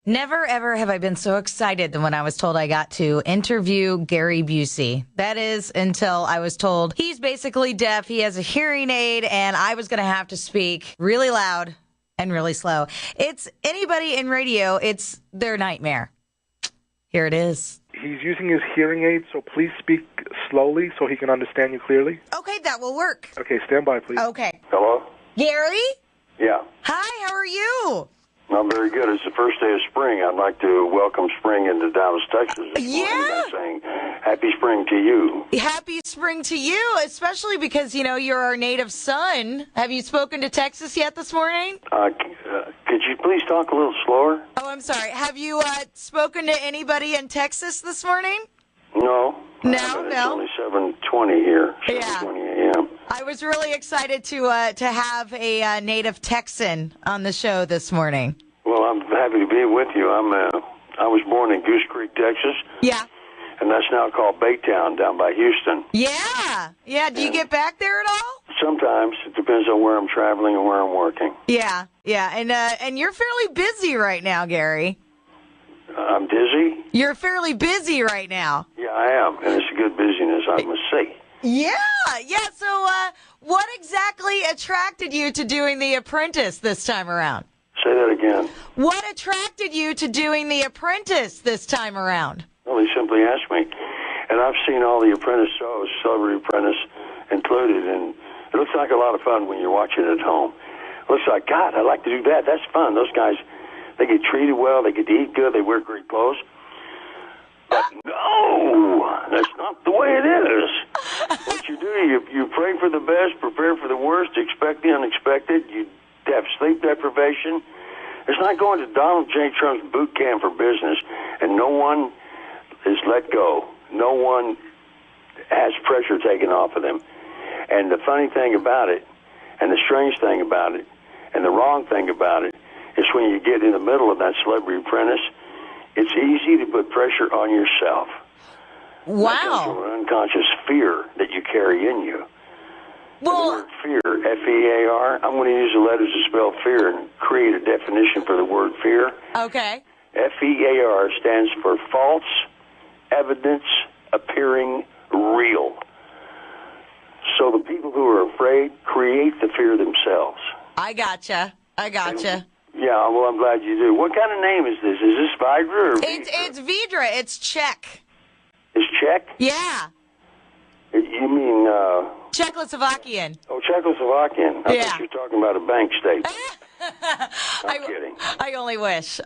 Never, ever have I been so excited than when I was told I got to interview Gary Busey. That is until I was told he's basically deaf, he has a hearing aid, and I was going to have to speak really loud and really slow. It's anybody in radio, it's their nightmare. Here it is. He's using his hearing aid, so please speak slowly so he can understand you clearly. Okay, that will work. Okay, stand by, please. Okay. Hello? Gary? Yeah. Hi, how are you? I'm very good. It's the first day of spring. I'd like to welcome spring into Dallas, Texas. Yeah. By saying happy spring to you. Happy spring to you, especially because, you know, you're our native son. Have you spoken to Texas yet this morning? Could you please talk a little slower? Oh, I'm sorry. Have you spoken to anybody in Texas this morning? No. No. It's only 7:20 here. 7:20 a.m. I was really excited to have a native Texan on the show this morning. Well, I'm happy to be with you. I was born in Goose Creek, Texas. Yeah. And that's now called Baytown down by Houston. Yeah. Yeah. Do you get back there at all? Sometimes. It depends on where I'm traveling and where I'm working. Yeah. Yeah. And you're fairly busy right now, Gary. I'm dizzy? You're fairly busy right now. Yeah, I am. And it's a good busyness, I must say. Yeah. So what exactly attracted you to doing The Apprentice this time around? Say that again. What attracted you to doing The Apprentice this time around? Well, he simply asked me. And I've seen all the Apprentice shows, Celebrity Apprentice included, and it looks like a lot of fun when you're watching it at home. It looks like, God, I'd like to do that. That's fun. Those guys, they get treated well, they get to eat good, they wear great clothes. But no, that's not the way it is. What you do, you pray for the best, prepare for the worst, expect the unexpected. You have sleep deprivation. It's like going to Donald J. Trump's boot camp for business, and no one is let go. No one has pressure taken off of them. And the funny thing about it, and the strange thing about it, and the wrong thing about it, is when you get in the middle of that Celebrity Apprentice, it's easy to put pressure on yourself. Wow. That comes from an unconscious fear that you carry in you. Well, the word fear, F-E-A-R, I'm going to use the letters to spell fear and create a definition for the word fear. Okay. F-E-A-R stands for false evidence appearing real. So the people who are afraid create the fear themselves. I gotcha. Yeah, well, I'm glad you do. What kind of name is this? Is this Vydra or Vydra? It's Vydra. It's Czech. It's Czech? Yeah. You mean... Czechoslovakian. Oh, Czechoslovakian. I thought you were talking about a bank statement. I'm kidding. I only wish.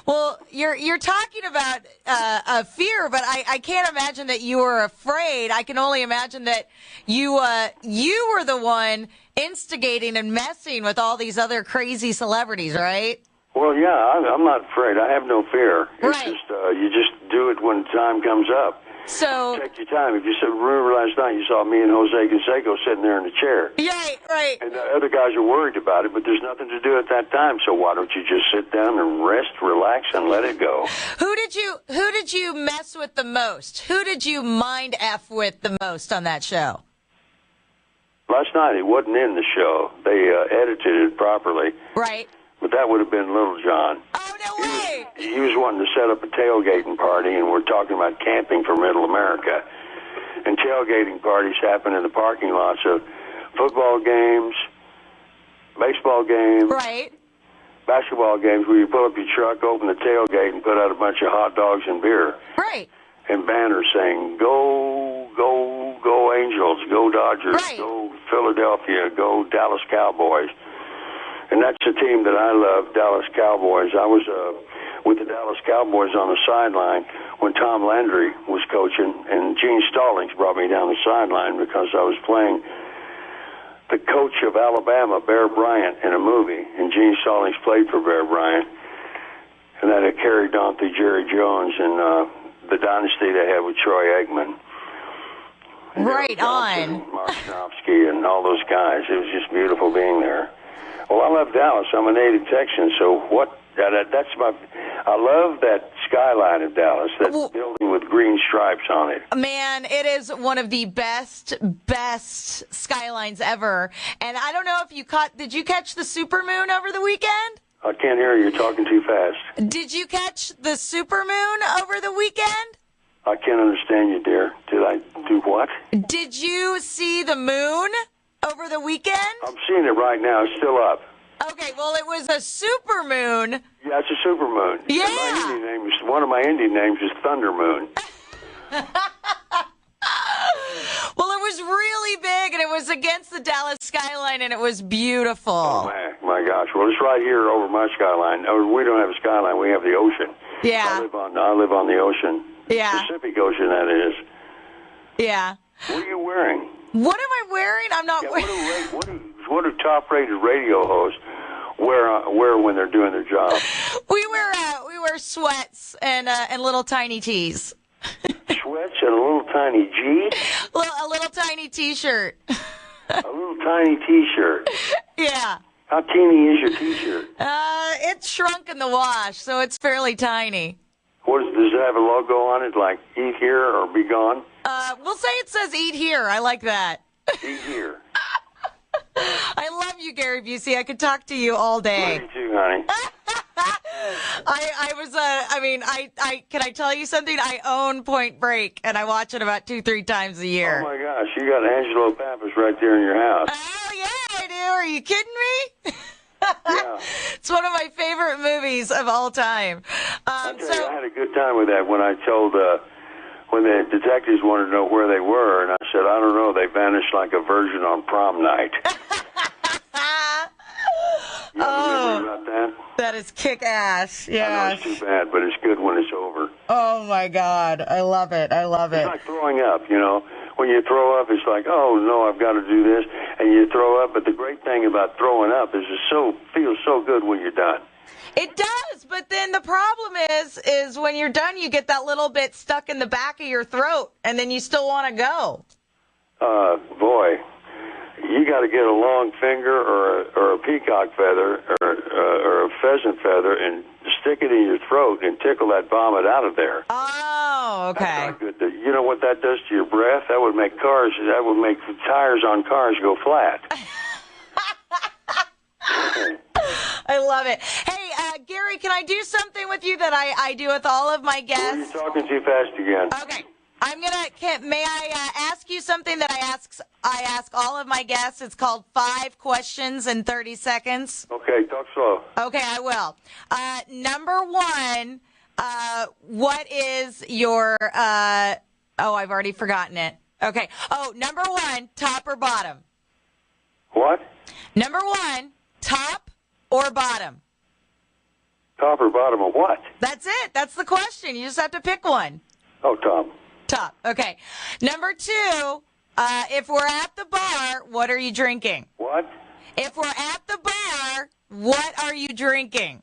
Well, you're talking about a fear, but I can't imagine that you were afraid. I can only imagine that you were the one instigating and messing with all these other crazy celebrities, right? Well, yeah, I'm not afraid. I have no fear. It's right. Just you just do it when time comes up. So take your time. If you said, remember last night you saw me and Jose Canseco sitting there in the chair. Yeah, right. And the other guys are worried about it, but there's nothing to do at that time. So why don't you just sit down and rest, relax, and let it go? Who did you mess with the most? Who did you mind F with the most on that show? Last night it wasn't in the show. They edited it properly. Right. But that would have been Little John. Oh, no way! He was wanting to set up a tailgating party, and we're talking about camping for Middle America. And tailgating parties happen in the parking lots of football games, baseball games, right, basketball games, where you pull up your truck, open the tailgate, and put out a bunch of hot dogs and beer. Right. And banners saying, go, go, go Angels, go Dodgers, right. Go Philadelphia, go Dallas Cowboys. And that's the team that I love, Dallas Cowboys. I was with the Dallas Cowboys on the sideline when Tom Landry was coaching, and Gene Stallings brought me down the sideline because I was playing the coach of Alabama, Bear Bryant, in a movie, and Gene Stallings played for Bear Bryant. And that had carried on through Jerry Jones and the dynasty they had with Troy Aikman. Right on. Mark Snopsky and all those guys. It was just beautiful being there. Well, I love Dallas. I'm a native Texan, so that's my... I love that skyline of Dallas, that building with green stripes on it. Man, it is one of the best skylines ever. And I don't know if you did you catch the supermoon over the weekend? I can't hear you. You're talking too fast. Did you catch the supermoon over the weekend? I can't understand you, dear. Did I do what? Did you see the moon over the weekend? I'm seeing it right now. It's still up. Okay, well, it was a supermoon. Yeah, it's a supermoon. Yeah. And one of my Indian names is Thunder Moon. Well, it was really big, and it was against the Dallas skyline, and it was beautiful. Oh, my gosh. Well, it's right here over my skyline. Oh, we don't have a skyline. We have the ocean. Yeah. I live on the ocean. Yeah. Pacific Ocean, that is. Yeah. What are you wearing? What am I wearing? I'm not wearing... What do top-rated radio hosts wear when they're doing their job? We wear sweats and little tiny tees. Sweats and a little tiny G? A little tiny T-shirt. A little tiny T-shirt. Yeah. How teeny is your T-shirt? It's shrunk in the wash, so it's fairly tiny. Does it have a logo on it, like eat here or be gone? We'll say it says eat here. I like that. Eat here. I love you, Gary Busey. I could talk to you all day. Love you too, honey. Can I tell you something? I own Point Break, and I watch it about 2-3 times a year. Oh, my gosh. You got Angelo Pappas right there in your house. Oh, yeah, I do. Are you kidding me? Yeah. It's one of my favorite movies of all time. I had a good time with that when I told, when the detectives wanted to know where they were, and I said, I don't know, they vanished like a virgin on prom night. You remember about that? That is kick-ass, yeah. I know it's too bad, but it's good when it's over. Oh, my God. I love it. It's like throwing up, you know. When you throw up, it's like, oh, no, I've got to do this, and you throw up. But the great thing about throwing up is it feels so good when you're done. It does, but then the problem is when you're done, you get that little bit stuck in the back of your throat, and then you still want to go. Boy, you got to get a long finger or a peacock feather or a pheasant feather and stick it in your throat and tickle that vomit out of there. Oh, okay. That's not good. You know what that does to your breath? That would make tires on cars go flat. I love it. Hey, Gary, can I do something with you that I do with all of my guests? You're talking too fast again. Okay. May I ask you something that I ask all of my guests? It's called 5 questions in 30 seconds. Okay, talk slow. Okay, I will. Number 1, what is your, I've already forgotten it. Okay. Oh, number 1, top or bottom? What? Number 1, top or bottom? Top or bottom of what? That's it. That's the question. You just have to pick one. Oh, top. Top. Okay. Number 2, if we're at the bar, what are you drinking? What? If we're at the bar, what are you drinking?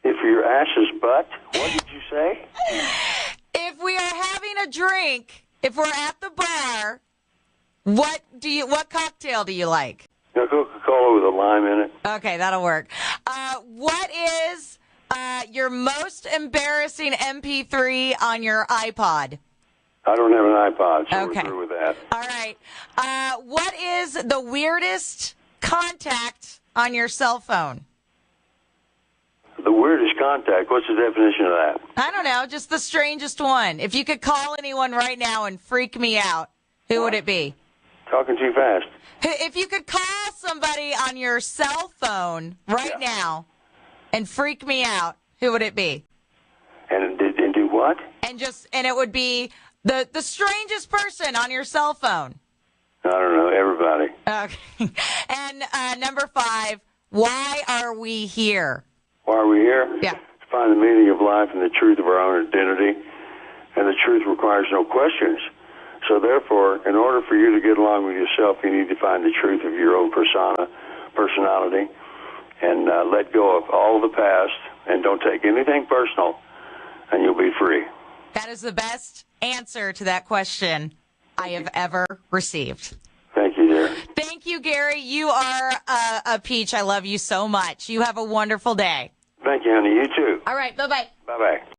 If your ass is butt, what did you say? If we are having a drink, if we're at the bar, what cocktail do you like? Coca-Cola with a lime in it. Okay, that'll work. What is your most embarrassing MP3 on your iPod? I don't have an iPod, so Okay. we're through with that. All right. What is the weirdest contact on your cell phone? The weirdest contact, what's the definition of that? I don't know, just the strangest one. If you could call anyone right now and freak me out, who would it be? Talking too fast. If you could call somebody on your cell phone right now and freak me out, who would it be? And do what? And it would be the strangest person on your cell phone. I don't know, everybody. Okay. And number 5, why are we here? Why are we here? Yeah. To find the meaning of life and the truth of our own identity. And the truth requires no questions. So therefore, in order for you to get along with yourself, you need to find the truth of your own personality, and let go of all the past, and don't take anything personal, and you'll be free. That is the best answer to that question I have ever received. Thank you, dear. Thank you, Gary. You are a peach. I love you so much. You have a wonderful day. Thank you, honey. You too. All right. Bye-bye. Bye-bye.